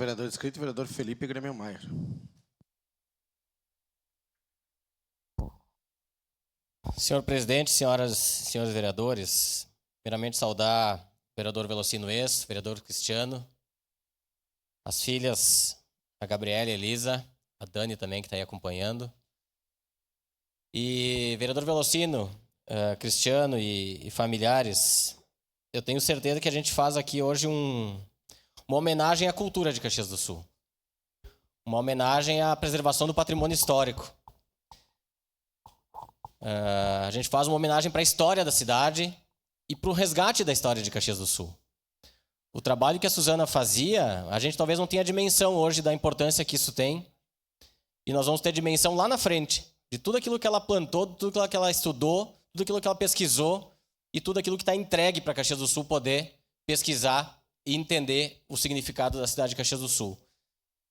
vereador inscrito, vereador Felipe Grêmio Maier. Senhor presidente, senhoras e senhores vereadores, primeiramente saudar o vereador Velocino Ex, o vereador Cristiano, as filhas, a Gabriela e a Elisa, a Dani também que está aí acompanhando. E vereador Velocino, Cristiano e familiares, eu tenho certeza que a gente faz aqui hoje uma homenagem à cultura de Caxias do Sul. Uma homenagem à preservação do patrimônio histórico. A gente faz uma homenagem para a história da cidade e para o resgate da história de Caxias do Sul. O trabalho que a Suzana fazia, a gente talvez não tenha dimensão hoje da importância que isso tem. E nós vamos ter dimensão lá na frente, de tudo aquilo que ela plantou, de tudo aquilo que ela estudou, tudo aquilo que ela pesquisou e tudo aquilo que está entregue para Caxias do Sul poder pesquisar e entender o significado da cidade de Caxias do Sul.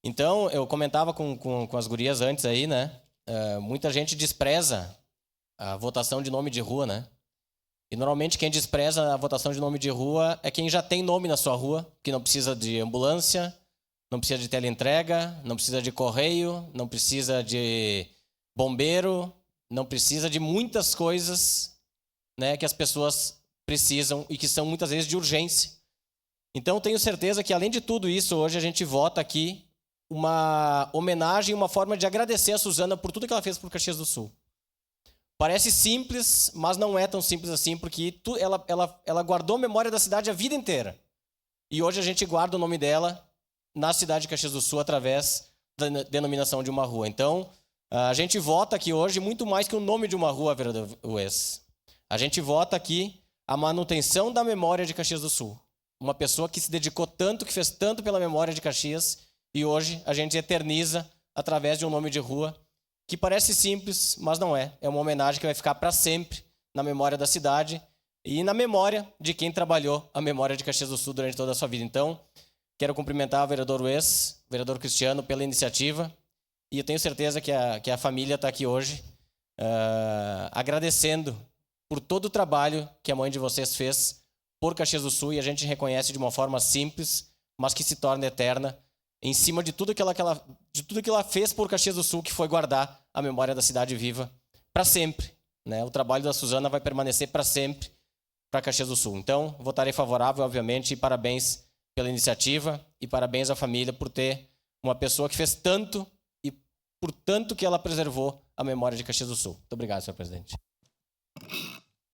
Então, eu comentava com as gurias antes aí, né? Muita gente despreza a votação de nome de rua, né? E normalmente quem despreza a votação de nome de rua é quem já tem nome na sua rua, que não precisa de ambulância, não precisa de teleentrega, não precisa de correio, não precisa de bombeiro, não precisa de muitas coisas, né, que as pessoas precisam e que são muitas vezes de urgência. Então, tenho certeza que, além de tudo isso, hoje a gente vota aqui uma homenagem, uma forma de agradecer a Suzana por tudo que ela fez por Caxias do Sul. Parece simples, mas não é tão simples assim, porque ela guardou a memória da cidade a vida inteira. E hoje a gente guarda o nome dela na cidade de Caxias do Sul através da denominação de uma rua. Então, a gente vota aqui hoje muito mais que o nome de uma rua, vereador Ues. A gente vota aqui a manutenção da memória de Caxias do Sul. Uma pessoa que se dedicou tanto, que fez tanto pela memória de Caxias, e hoje a gente eterniza através de um nome de rua que parece simples, mas não é. É uma homenagem que vai ficar para sempre na memória da cidade e na memória de quem trabalhou a memória de Caxias do Sul durante toda a sua vida. Então, quero cumprimentar o vereador Ues, o vereador Cristiano, pela iniciativa, e eu tenho certeza que a família está aqui hoje agradecendo por todo o trabalho que a mãe de vocês fez por Caxias do Sul, e a gente reconhece de uma forma simples, mas que se torna eterna, em cima de tudo que ela fez por Caxias do Sul, que foi guardar a memória da cidade viva para sempre, né? O trabalho da Suzana vai permanecer para sempre para Caxias do Sul. Então, votarei favorável, obviamente, e parabéns pela iniciativa e parabéns à família por ter uma pessoa que fez tanto e por tanto que ela preservou a memória de Caxias do Sul. Muito obrigado, senhor presidente.